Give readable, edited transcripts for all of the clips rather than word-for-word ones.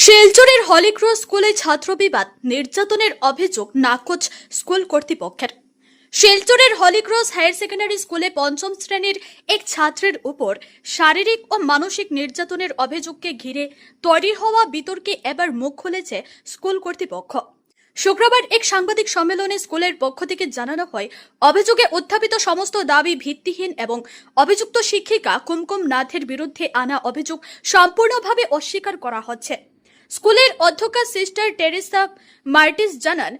শিলচরের হলিক্রস স্কুলে ছাত্র বিবাদ নির্যাতনের অভিযোগ নাকচ স্কুল কর্তৃপক্ষের। শিলচরের হলিক্রস হায়ার সেকেন্ডারি স্কুলে পঞ্চম শ্রেণীর এক ছাত্রের উপর শারীরিক ও মানসিক নির্যাতনের অভিযোগকে ঘিরে তৈরি হওয়া বিতর্কে এবার মুখ খুলেছে স্কুল কর্তৃপক্ষ। শুক্রবার এক সাংবাদিক সম্মেলনে স্কুলের পক্ষ থেকে জানানো হয়, অভিযোগে উত্থাপিত সমস্ত দাবি ভিত্তিহীন এবং অভিযুক্ত শিক্ষিকা কুমকুম নাথের বিরুদ্ধে আনা অভিযোগ সম্পূর্ণভাবে অস্বীকার করা হচ্ছে। স্কুলের অধ্যক্ষা সিস্টার টেরেসা মার্টিস জানান,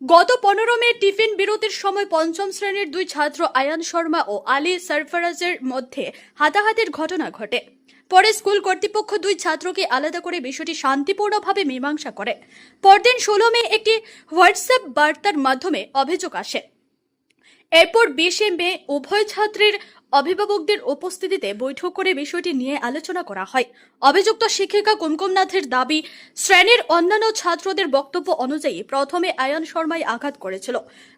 গত 15 মে টিফিন বিরতির সময় পঞ্চম শ্রেণীর দুই ছাত্র আয়ান শর্মা ও আলী সরফরাজের মধ্যে হাতাহাতির ঘটনা ঘটে। পরে স্কুল কর্তৃপক্ষ দুই ছাত্রকে আলাদা করে বিষয়টি শান্তিপূর্ণভাবে মীমাংসা করে। পরদিন 16 মে একটি হোয়াটসঅ্যাপ বার্তার মাধ্যমে অভিযোগ আসে। এরপর 20 মে উভয় ছাত্রের অভিভাবকদের উপস্থিতিতে বৈঠক করে বিষয়টি নিয়ে আলোচনা করা হয়। অভিযুক্ত শিক্ষিকা কুমকুম নাথের দাবি, শ্রেণীর অন্যান্য ছাত্রদের বক্তব্য অনুযায়ী প্রথমে আয়ান শর্মাই আঘাত করেছিল,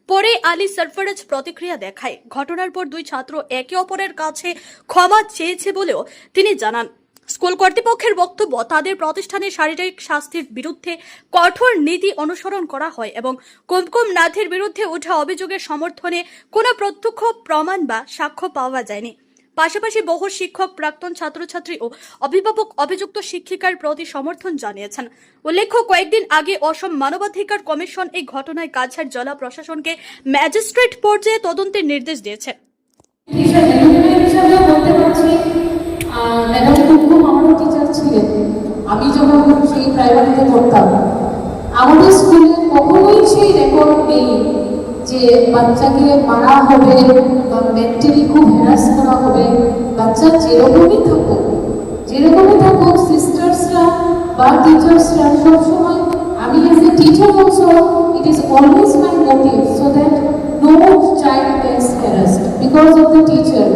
পরে আলী সরফরাজ প্রতিক্রিয়া দেখায়। ঘটনার পর দুই ছাত্র একে অপরের কাছে ক্ষমা চেয়েছে বলেও তিনি জানান। স্কুল কর্তৃপক্ষের বক্তব্য, তাদের প্রতিষ্ঠানে শারীরিক শাস্তির বিরুদ্ধে কঠোর নীতি অনুসরণ করা হয় এবং কুমকুম নাথের বিরুদ্ধে ওঠা অভিযোগের সমর্থনে কোনো প্রত্যক্ষ প্রমাণ বা সাক্ষ্য পাওয়া যায়নি। পাশাপাশি বহু শিক্ষক, প্রাক্তন ছাত্রছাত্রী ও অভিভাবক অভিযুক্ত শিক্ষিকার প্রতি সমর্থন জানিয়েছেন। উল্লেখ্য, কয়েকদিন আগে অসম মানবাধিকার কমিশন এই ঘটনায় কাছাড় জেলা প্রশাসনকে ম্যাজিস্ট্রেট পর্যায়ে তদন্তের নির্দেশ দিয়েছে। ম্যাডাম কুমকুম আমারও টিচার ছিলেন। আমি যখন সেই প্রাইমারিতে পড়তাম, আমাদের স্কুলে কখনোই সেই রেকর্ড নেই যে বাচ্চাকে মারা হবে বা মেন্টালি খুব হ্যারাস করা হবে। বাচ্চা যেরকমই থাকুক সিস্টার্সরা বা টিচার্সরা সবসময়, আমি as a teacher also, it is always my motive so that no child gets harassed because of the teacher.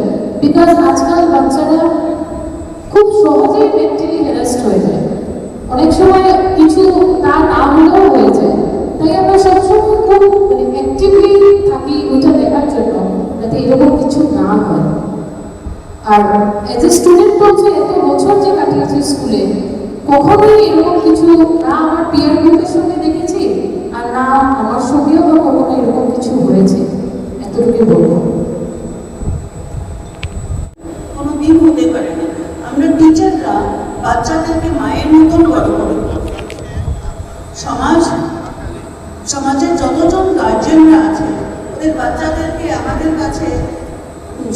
Because আজকাল বাচ্চারা খুব সহজেই মেন্টালি হ্যারাসড হয়ে যায়, অনেক সময় কিছু তা না হলেও হয়ে যায়। তাই আমরা সবসময় খুব অ্যাক্টিভলি থাকি ওইটা দেখার জন্য যাতে এরকম কিছু না হয়। আর অ্যাজ এ স্টুডেন্ট বলছে, এত বছর যে কাটিয়েছি স্কুলে, কখনোই এরকম কিছু না আমার পিয়ার গ্রুপের সঙ্গে দেখেছি আর না আমার সঙ্গেও বা কখনো এরকম কিছু হয়েছে, এতটুকু বলবো। কোনোদিন হতে পারে না। আমরা টিচাররা বাচ্চাদেরকে মায়ের মতন বড় করে, সমাজের যতজন গার্জেনরা আছে ওদের বাচ্চাদেরকে আমাদের কাছে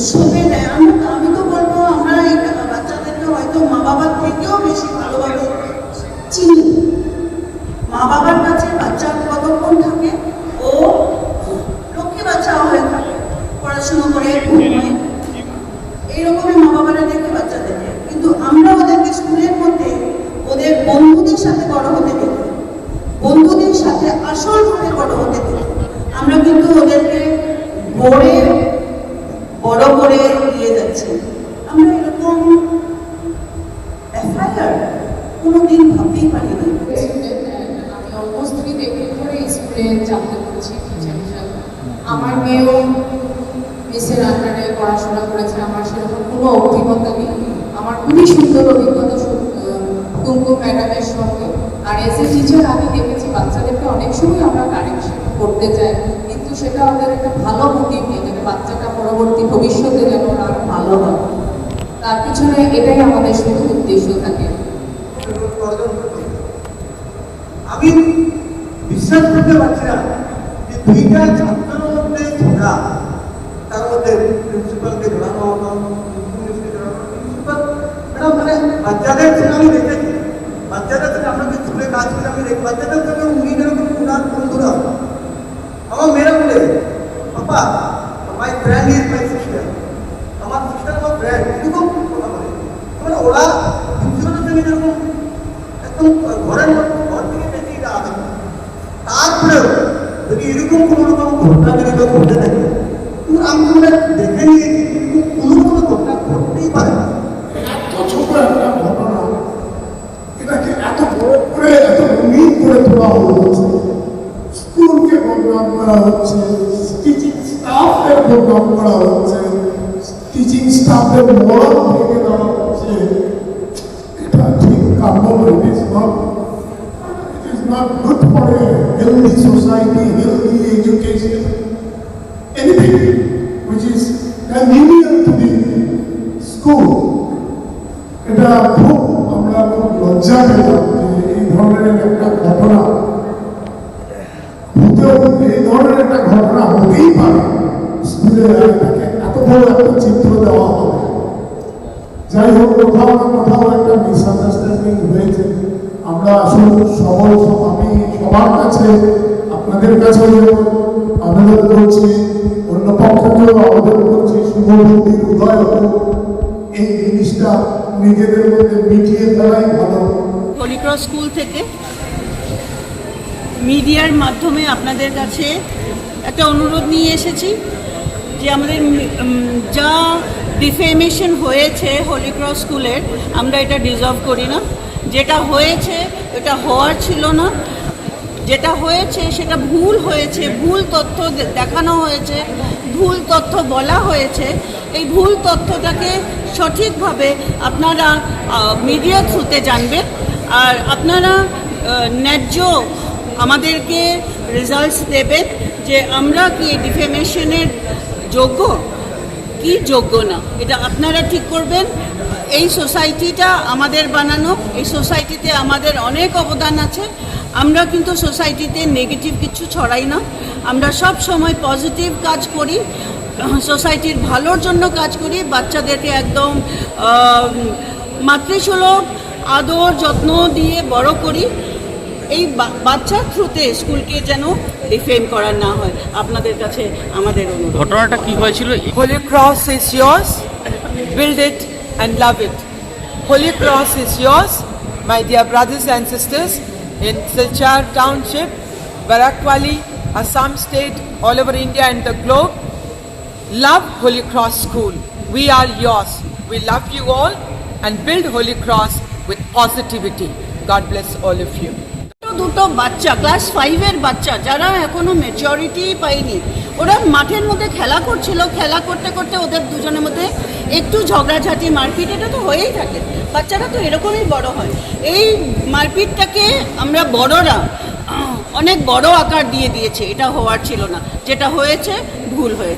সঁপে দেয়। আমি তো বলবো, আমরা এই বাচ্চাদেরকে হয়তো মা বাবার থেকেও বেশি ভালোভাবে চিনি। মা বাবার কাছে বাচ্চা কতক্ষণ থাকে, ও লক্ষ্মী বাচ্চা হয়ে থাকে, পড়াশুনো করে ঘুমায়, এইরকমই মা বাবারা দেখে বাচ্চাদেরকে। কিন্তু আমরা ওদেরকে স্কুলের মধ্যে ওদের বন্ধুদের সাথে বড় হতে দেখি, বন্ধুদের সাথে আসলভাবে বড় হতে দেখি। আমরা কিন্তু ওদেরকে বড় করে দিয়ে যাচ্ছি। আমরা এরকম এফআইআর কোনোদিন ভাবতেই পারি না। আমি অলমোস্ট 3 decade ধরে স্কুলে চাকরি করছি টিচার হিসাবে। আমার মেয়েও মিসের আন্ডারে পড়াশোনা করেছে, আমার সেরকম কোনো অভিজ্ঞতা নেই। আমার খুবই সুন্দর অভিজ্ঞতা কুমকুম ম্যাডামের সঙ্গে। আর এজ এ টিচার আমি দেখেছি বাচ্চাদেরকে অনেক সময় আমরা কারেকশন করতে চাই, কিন্তু সেটা আমাদের একটা ভালো মোটিভ নেই, যেন বাচ্চাটা পরবর্তী ভবিষ্যতে যেন আরো ভালো হয়। তার পিছনে এটাই আমাদের শুধু উদ্দেশ্য থাকে। আমি বিশ্বাস করতে পারছি না যে দুইটা ছাত্রের মধ্যে ঝগড়া, তার মধ্যে প্রিন্সিপালকে জড়ানো হতো, প্রিন্সিপাল ম্যাডাম মানে বাচ্চাদের সঙ্গে আমি দেখেছি, বাচ্চাদের সঙ্গে আমরা যে স্কুলে কাজ করি আমি দেখি বাচ্চাদের সঙ্গে উনি যেরকম ওনার বন্ধুরা, আমার মেয়েরা বলে papa my friend is my sister, আমার সিস্টার আমার ফ্রেন্ড, এরকম কথা বলে। মানে ওরা প্রিন্সিপালের সঙ্গে যেরকম একদম ঘরের ঘর থেকে বেশি এটা আঘাত। তারপরেও যদি এরকম কোনো রকম ঘটনা যদি কেউ ঘটে থাকে, আমি দেখে নিয়েছি কোনো ঘটনা ঘটতেই পারে না। এত ছোট একটা ঘটনা, এটাকে এত বড় করে এত রঙিন করে তোলা হচ্ছে, স্কুলকে বদনাম করা হচ্ছে, টিচিং স্টাফের বদনাম করা হচ্ছে, টিচিং স্টাফের মরণ ভেঙে দেওয়া হচ্ছে। এটা ঠিক কাম্য not good for a healthy society, healthy education, anything which is convenient to the school. এটা খুব আমরা খুব লজ্জা পেলাম যে এই ধরনের একটা ঘটনা এই ধরনের একটা ঘটনা হতেই পারে স্কুলে এটাকে এত বড় একটা চিত্র দেওয়া হবে। যাই হোক, কোথাও না কোথাও একটা মিসআন্ডারস্ট্যান্ডিং হয়েছে। আমরা আসলে আমি সবার কাছে আপনাদের কাছেও আবেদন করছি, অন্য পক্ষকেও আবেদন করছি, শুভবুদ্ধির উদয় হোক, এই জিনিসটা নিজেদের মধ্যে মিটিয়ে ফেলাই ভালো। হলি ক্রস স্কুল থেকে মিডিয়ার মাধ্যমে আপনাদের কাছে একটা অনুরোধ নিয়ে এসেছি যে আমাদের যা ডিফেমেশন হয়েছে হলি ক্রস স্কুলের, আমরা এটা ডিজার্ভ করি না। যেটা হয়েছে এটা হওয়ার ছিল না, যেটা হয়েছে সেটা ভুল হয়েছে, ভুল তথ্য দেখানো হয়েছে, ভুল তথ্য বলা হয়েছে। এই ভুল তথ্যটাকে সঠিকভাবে আপনারা মিডিয়া থ্রুতে জানবেন, আর আপনারা ন্যায্য আমাদেরকে রেজাল্টস দেবেন যে আমরা কি এই ডিফেমেশনের যোগ্য কি যোগ্য না, এটা আপনারা ঠিক করবেন। এই সোসাইটিটা আমাদের বানানো, এই সোসাইটিতে আমাদের অনেক অবদান আছে। আমরা কিন্তু সোসাইটিতে নেগেটিভ কিছু ছড়াই না, আমরা সব সময় পজিটিভ কাজ করি, সোসাইটির ভালোর জন্য কাজ করি। বাচ্চাদেরকে একদম মাতৃসুলভ আদর যত্ন দিয়ে বড় করি। এই বাচ্চার থ্রুতে স্কুলকে যেন ডিফেম করা না হয়, আপনাদের কাছে আমাদের অনুরোধ। ঘটনাটা কি হয়েছিল? Holy Cross is yours, build it and love it. Holy Cross is yours, my dear brothers and sisters in Silchar Township, Barakwali, Assam State, all over India and the globe. Love Holy Cross School. We are yours. We love you all and build Holy Cross with positivity. God bless all of you. দুটো বাচ্চা, class 5-এর বাচ্চা, যারা এখনো maturity পায়নি, ওরা মাঠের মধ্যে খেলা করছিল। খেলা করতে করতে ওদের দুজনের মধ্যে একটু ঝগড়াঝাটি, মারপিট, এটা তো হয়েই থাকে। বাচ্চারা তো এরকমই বড় হয়। এই মারপিটটাকে আমরা বড়রা অনেক বড় আকার দিয়ে দিয়েছে, এটা হওয়ার ছিল না। যেটা হয়েছে ভুল হয়েছে।